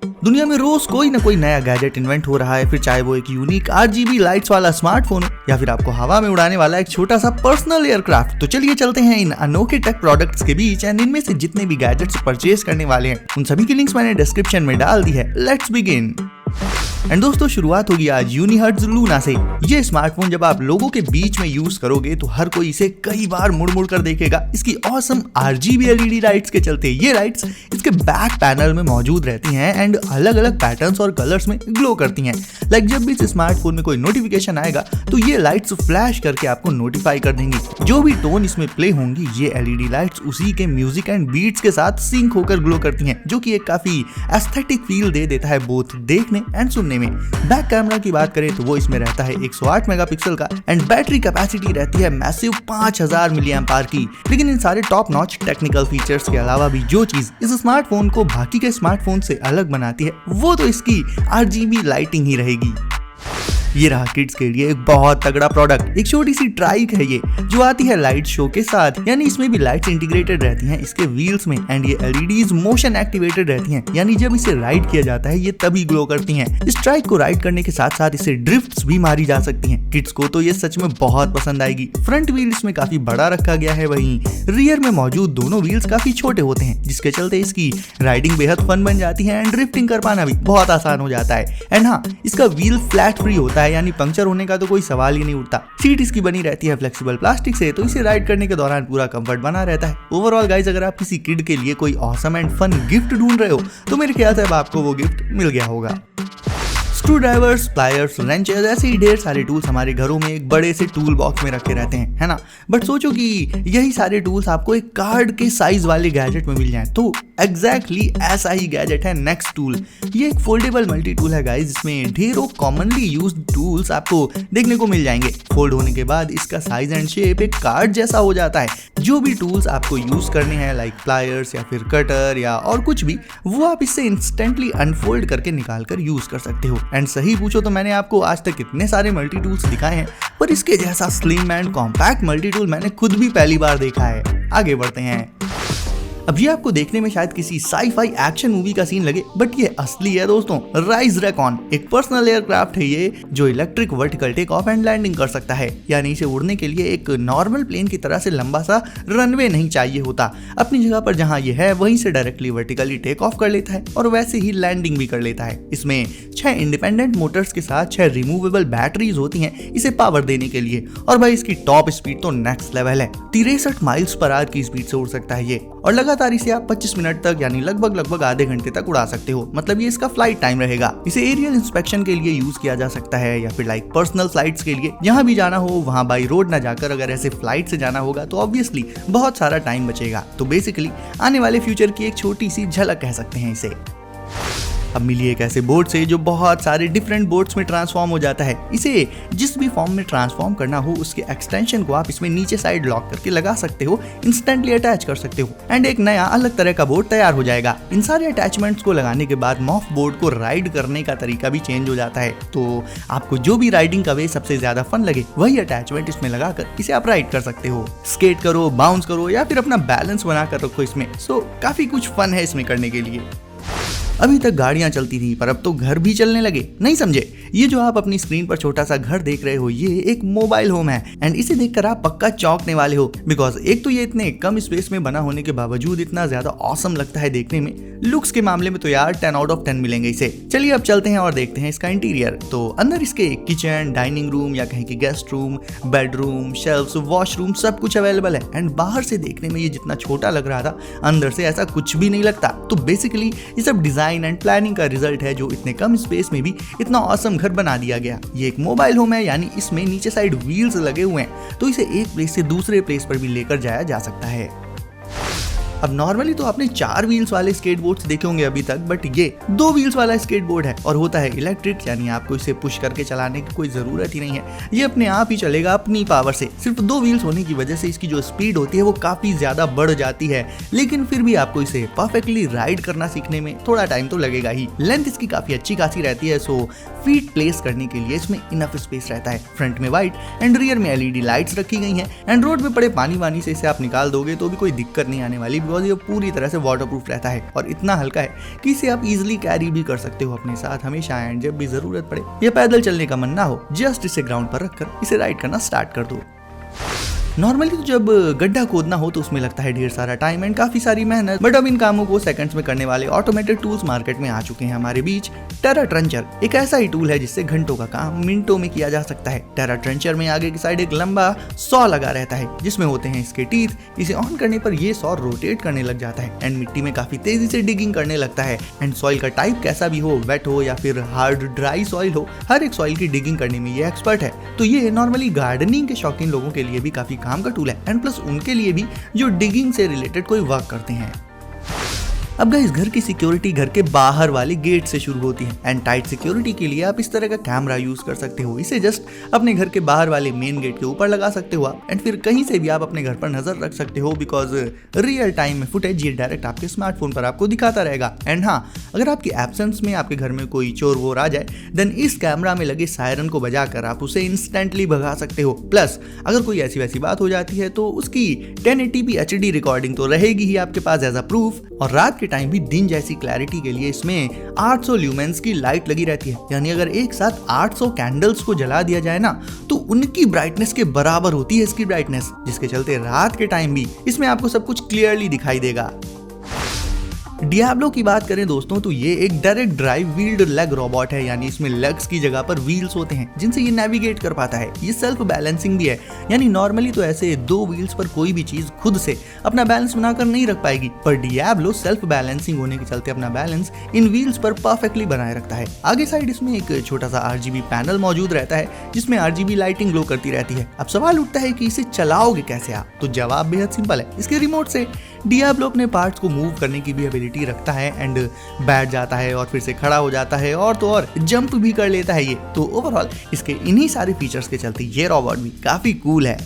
दुनिया में रोज कोई ना कोई नया गैजेट इन्वेंट हो रहा है, फिर चाहे वो एक यूनिक RGB लाइट्स वाला स्मार्टफोन हो या फिर आपको हवा में उड़ाने वाला एक छोटा सा पर्सनल एयरक्राफ्ट। तो चलिए चलते हैं इन अनोखे टेक प्रोडक्ट्स के बीच एंड इनमें से जितने भी गैजेट्स परचेज करने वाले हैं उन सभी की लिंक्स मैंने डिस्क्रिप्शन में डाल दी है। Let's begin. एंड दोस्तों शुरुआत होगी आज यूनिहर्ट्ज लूना से। ये स्मार्टफोन जब आप लोगों के बीच में यूज करोगे तो हर कोई इसे कई बार मुड़ मुड़ कर देखेगा इसकी ऑसम RGB LED लाइट्स के चलते। ये लाइट्स इसके बैक पैनल में मौजूद रहती हैं एंड अलग अलग पैटर्न्स और कलर्स में ग्लो करती हैं। लाइक जब भी इस स्मार्टफोन में कोई नोटिफिकेशन आएगा तो ये लाइट्स फ्लैश करके आपको नोटिफाई कर देंगी। जो भी टोन इसमें प्ले होंगी ये LED लाइट्स उसी के म्यूजिक एंड बीट्स के साथ सिंक होकर ग्लो करती हैं, जो कि एक काफी एस्थेटिक फील दे देता है बोथ देखने एंड सुनने में। बैक कैमरा की बात करें तो वो इसमें रहता है 108 मेगापिक्सल का एंड बैटरी कैपेसिटी रहती है मैसिव 5000 मिली एम्पायर की। लेकिन इन सारे टॉप नॉच टेक्निकल फीचर्स के अलावा भी जो चीज इस स्मार्टफोन को बाकी के स्मार्टफोन से अलग बनाती है वो तो इसकी RGB लाइटिंग ही रहेगी। ये रहा किड्स के लिए एक बहुत तगड़ा प्रोडक्ट। एक छोटी सी ट्राइक है ये जो आती है लाइट शो के साथ, यानी इसमें भी लाइट्स इंटीग्रेटेड रहती हैं इसके व्हील्स में एंड ये LEDs मोशन एक्टिवेटेड रहती हैं, यानी जब इसे राइड किया जाता है ये तभी ग्लो करती हैं। इस ट्राइक को राइड करने के साथ साथ इसे ड्रिफ्ट्स भी मारी जा सकती हैं। किड्स को तो ये सच में बहुत पसंद आएगी। फ्रंट व्हील इसमें काफी बड़ा रखा गया है, वहीं रियर में मौजूद दोनों व्हील्स काफी छोटे होते हैं जिसके चलते इसकी राइडिंग बेहद फन बन जाती है एंड ड्रिफ्टिंग कर पाना भी बहुत आसान हो जाता है। एंड हाँ, इसका व्हील फ्लैट फ्री होता है, यानी पंक्चर होने का तो कोई सवाल ही नहीं उठता। सीट इसकी बनी रहती है फ्लेक्सिबल प्लास्टिक से, तो इसे राइड करने के दौरान पूरा कंफर्ट बना रहता है। ओवरऑल गाइस, अगर आप किसी किड के लिए कोई ऑसम एंड फन गिफ्ट ढूंढ रहे हो तो मेरे ख्याल से अब आपको वो गिफ्ट मिल गया होगा। स्क्रू ड्राइवर्स, प्लायर्स, रेंचेस, ऐसे ही ढेर सारे टूल्स हमारे घरों में एक बड़े से टूल बॉक्स में रखे रहते हैं, है ना। बट सोचो कि यही सारे टूल्स आपको एक कार्ड के साइज वाले गैजेट में मिल जाएं, तो एग्जैक्टली ऐसा ही गैजेट है नेक्स्ट टूल। ये एक फोल्डेबल मल्टी टूल है गाइस, जिसमें ढेरों कॉमनली यूज्ड टूल्स आपको देखने को मिल जाएंगे। फोल्ड होने के बाद इसका साइज एंड शेप एक कार्ड जैसा हो जाता है। जो भी टूल्स आपको यूज करने हैं लाइक प्लायर्स या फिर कटर या और कुछ भी, वो आप इससे इंस्टेंटली अनफोल्ड करके निकाल कर यूज कर सकते हो। एंड सही पूछो तो मैंने आपको आज तक इतने सारे मल्टी टूल्स दिखाए हैं, पर इसके जैसा slim and compact multi tool मैंने खुद भी पहली बार देखा है। आगे बढ़ते हैं। अब ये आपको देखने में शायद किसी साई-फाई एक्शन मूवी का सीन लगे, बट ये असली है दोस्तों। राइज रेकॉन एक पर्सनल एयरक्राफ्ट है ये जो electric vertical take off and landing कर सकता है, यानी इसे उड़ने के लिए एक नॉर्मल प्लेन की तरह से लंबा सा रनवे नहीं चाहिए होता। अपनी जगह पर जहां ये है वहीं से डायरेक्टली वर्टिकली टेक ऑफ कर लेता है और वैसे ही लैंडिंग भी कर लेता है। इसमें 6 इंडिपेंडेंट मोटर्स के साथ 6 रिमूवेबल बैटरीज होती हैं इसे पावर देने के लिए। और भाई इसकी टॉप स्पीड तो नेक्स्ट लेवल है, 63 माइल्स पर आवर की स्पीड से उड़ सकता है ये, और लगातार इसे आप 25 मिनट तक यानी लगभग आधे घंटे तक उड़ा सकते हो। मतलब ये इसका फ्लाइट टाइम रहेगा। इसे एरियल इंस्पेक्शन के लिए यूज किया जा सकता है या फिर लाइक पर्सनल फ्लाइट्स के लिए। जहां भी जाना हो वहां बाई रोड ना जाकर अगर ऐसे फ्लाइट से जाना होगा तो ऑब्वियसली बहुत सारा टाइम बचेगा। तो बेसिकली आने वाले फ्यूचर की एक छोटी सी झलक कह सकते हैं इसे। अब मिली एक ऐसे बोर्ड से जो बहुत सारे डिफरेंट बोर्ड्स में ट्रांसफॉर्म हो जाता है। इसे जिस भी फॉर्म में ट्रांसफॉर्म करना हो उसके एक्सटेंशन को आप इसमें नीचे साइड लॉक करके लगा सकते हो, इंस्टेंटली अटैच कर सकते हो एंड एक नया अलग तरह का बोर्ड तैयार हो जाएगा। इन सारे अटैचमेंट्स को लगाने के बाद मॉफ बोर्ड को राइड करने का तरीका भी चेंज हो जाता है। तो आपको जो भी राइडिंग का वे सबसे ज्यादा फन लगे वही अटैचमेंट इसमें लगाकर इसे आप राइड कर सकते हो। स्केट करो, बाउंस करो या फिर अपना बैलेंस बनाकर रखो इसमें। सो काफी कुछ फन है इसमें करने के लिए। अभी तक गाड़ियां चलती थी पर अब तो घर भी चलने लगे, नहीं समझे? ये जो आप अपनी स्क्रीन पर छोटा सा घर देख रहे हो ये एक मोबाइल होम है एंड इसे देखकर आप पक्का चौंकने वाले हो, बिकॉज एक तो ये इतने कम स्पेस में बना होने के बावजूद इतना ज्यादा ऑसम लगता है देखने में। लुक्स के मामले में तो यार 10 आउट ऑफ 10 मिलेंगे इसे। चलिए अब चलते हैं और देखते हैं इसका इंटीरियर। तो अंदर इसके किचन, डाइनिंग रूम या कहीं की guest room, bedroom, shelves, washroom सब कुछ अवेलेबल है एंड बाहर से देखने में ये जितना छोटा लग रहा था अंदर से ऐसा कुछ भी नहीं लगता। तो बेसिकली ये सब डिजाइन एंड प्लानिंग का रिजल्ट है जो इतने कम स्पेस में भी इतना ऑसम घर बना दिया गया। ये एक मोबाइल होम है, यानी इसमें नीचे साइड व्हील्स लगे हुए हैं, तो इसे एक प्लेस से दूसरे प्लेस पर भी लेकर जाया जा सकता है। अब नॉर्मली तो आपने 4 व्हील्स वाले स्केटबोर्ड्स देखे होंगे अभी तक, बट ये 2 व्हील्स वाला स्केटबोर्ड है और होता है इलेक्ट्रिक, यानी आपको इसे पुश करके चलाने की कोई जरूरत ही नहीं है। ये अपने आप ही चलेगा अपनी पावर से। सिर्फ 2 व्हील्स होने की वजह से इसकी जो स्पीड होती है वो काफी ज्यादा बढ़ जाती है, लेकिन फिर भी आपको इसे परफेक्टली राइड करना सीखने में थोड़ा टाइम तो लगेगा ही। लेंथ इसकी काफी अच्छी खासी रहती है, सो फीट प्लेस करने के लिए इसमें इनफ स्पेस रहता है। फ्रंट में व्हाइट एंड रियर में LED लाइट्स रखी गई हैं एंड रोड में पड़े पानी वानी से इसे आप निकाल दोगे तो भी कोई दिक्कत नहीं आने वाली, बिकॉज ये पूरी तरह से वाटरप्रूफ रहता है और इतना हल्का है कि इसे आप इजिली कैरी भी कर सकते हो अपने साथ हमेशा, एंड जब भी जरूरत पड़े या पैदल चलने का मन ना हो जस्ट इसे ग्राउंड पर रखकर इसे राइड करना स्टार्ट कर दो। नॉर्मली तो जब गड्ढा खोदना हो तो उसमें लगता है ढेर सारा टाइम एंड काफी सारी मेहनत, बट अब इन कामों को सेकंड्स में करने वाले ऑटोमेटेड टूल्स मार्केट में आ चुके हैं हमारे बीच। टेरा ट्रेंचर एक ऐसा ही टूल है जिससे घंटों का काम मिनटों में किया जा सकता है। टेरा ट्रेंचर में आगे की साइड एक लंबा सॉ लगा रहता है जिसमें होते हैं इसके टीथ। इसे ऑन करने पर ये सॉ रोटेट करने लग जाता है एंड मिट्टी में काफी तेजी से डिगिंग करने लगता है। एंड सॉइल का टाइप कैसा भी हो, वेट हो या फिर हार्ड ड्राई सॉइल हो, हर एक सॉइल की डिगिंग करने में ये एक्सपर्ट है। तो ये नॉर्मली गार्डनिंग के शौकीन लोगों के लिए भी काफी काम का टूल है एंड प्लस उनके लिए भी जो डिगिंग से रिलेटेड कोई वर्क करते हैं। अब गाइस घर की सिक्योरिटी घर के बाहर वाले गेट से शुरू होती है एंड टाइट सिक्योरिटी के लिए आप इस तरह का कैमरा यूज कर सकते हो। इसे जस्ट अपने घर के बाहर वाले मेन गेट के ऊपर लगा सकते हो आप, एंड फिर कहीं से भी आप अपने घर पर नजर रख सकते हो बिकॉज रियल टाइम में फुटेज ये डायरेक्ट आपके स्मार्टफोन पर आपको दिखाता रहेगा। एंड हाँ, अगर आपकी एब्सेंस में आपके घर में कोई चोर वोर आ जाए देन इस कैमरा में लगे सायरन को बजाकर आप उसे इंस्टेंटली भगा सकते हो। प्लस अगर कोई ऐसी वैसी बात हो जाती है तो उसकी 1080p HD रिकॉर्डिंग तो रहेगी ही आपके पास एज अ प्रूफ, और रात के टाइम भी दिन जैसी क्लैरिटी के लिए इसमें 800 ल्यूमेंस की लाइट लगी रहती है। यानी अगर एक साथ 800 कैंडल्स को जला दिया जाए ना तो उनकी ब्राइटनेस के बराबर होती है इसकी ब्राइटनेस, जिसके चलते रात के टाइम भी इसमें आपको सब कुछ क्लियरली दिखाई देगा। डियाब्लो की बात करें दोस्तों तो ये एक direct drive wheeled leg robot है, यानी इसमें लेग्स की जगह पर व्हील्स होते हैं जिनसे ये नेविगेट कर पाता है। ये सेल्फ बैलेंसिंग भी है, यानी नॉर्मली तो ऐसे दो व्हील्स पर कोई भी चीज खुद से अपना बैलेंस बनाकर नहीं रख पाएगी, पर डियाब्लो सेल्फ बैलेंसिंग होने के चलते अपना बैलेंस इन व्हील्स पर परफेक्टली बनाए रखता है। आगे साइड इसमें एक छोटा सा RGB पैनल मौजूद रहता है जिसमें RGB लाइटिंग ग्लो करती रहती है। अब सवाल उठता है कि इसे चलाओगे कैसे आप, तो जवाब बेहद सिंपल है। इसके रिमोट से डियाब्लो अपने पार्ट्स को मूव करने की भी एबिलिटी रखता है एंड बैठ जाता है और फिर से खड़ा हो जाता है और तो और जंप भी कर लेता है ये। तो ओवरऑल इसके इन्हीं सारे फीचर्स के चलते ये रोबोट भी काफी कूल है।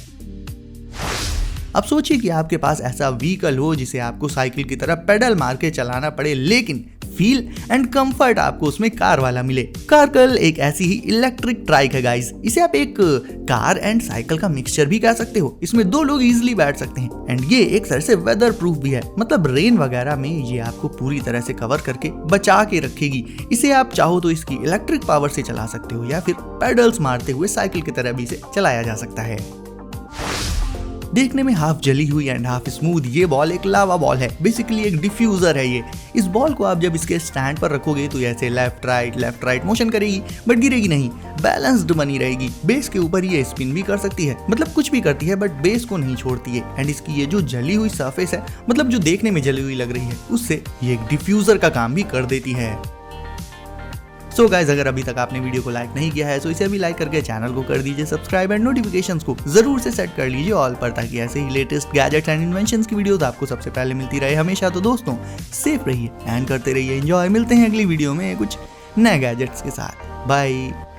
अब सोचिए कि आपके पास ऐसा व्हीकल हो जिसे आपको साइकिल की तरह पेडल मार के चलाना पड़े, लेकिन फील एंड कंफर्ट आपको उसमें कार वाला मिले। कारकल एक ऐसी ही इलेक्ट्रिक ट्राइक है गाइस। इसे आप एक कार एंड साइकिल का मिक्सचर भी कह सकते हो। इसमें दो लोग इजीली बैठ सकते हैं एंड ये एक तरह से वेदर प्रूफ भी है, मतलब रेन वगैरह में ये आपको पूरी तरह से कवर करके बचा के रखेगी। इसे आप चाहो तो इसकी इलेक्ट्रिक पावर से चला सकते हो या फिर पेडल्स मारते हुए साइकिल की तरह भी इसे चलाया जा सकता है। देखने में हाफ जली हुई एंड हाफ स्मूथ ये बॉल एक लावा बॉल है, बेसिकली एक डिफ्यूजर है ये। इस बॉल को आप जब इसके स्टैंड पर रखोगे तो ऐसे लेफ्ट राइट मोशन करेगी बट गिरेगी नहीं, बैलेंस्ड बनी रहेगी। बेस के ऊपर ये स्पिन भी कर सकती है, मतलब कुछ भी करती है बट बेस को नहीं छोड़ती है। एंड इसकी ये जो जली हुई सरफेस है, मतलब जो देखने में जली हुई लग रही है, उससे ये एक डिफ्यूजर का काम भी कर देती है। सो गाइज, अगर अभी तक आपने वीडियो को लाइक नहीं किया है तो इसे अभी लाइक करके चैनल को कर दीजिए सब्सक्राइब एंड नोटिफिकेशंस को जरूर से सेट कर लीजिए ऑल पर, ताकि ऐसे ही लेटेस्ट गैजेट्स एंड इन्वेंशंस की वीडियोस आपको सबसे पहले मिलती रहे हमेशा। तो दोस्तों सेफ रहिए एंड करते रहिए एंजॉय। मिलते हैं अगली वीडियो में कुछ नए गैजेट्स के साथ। बाय।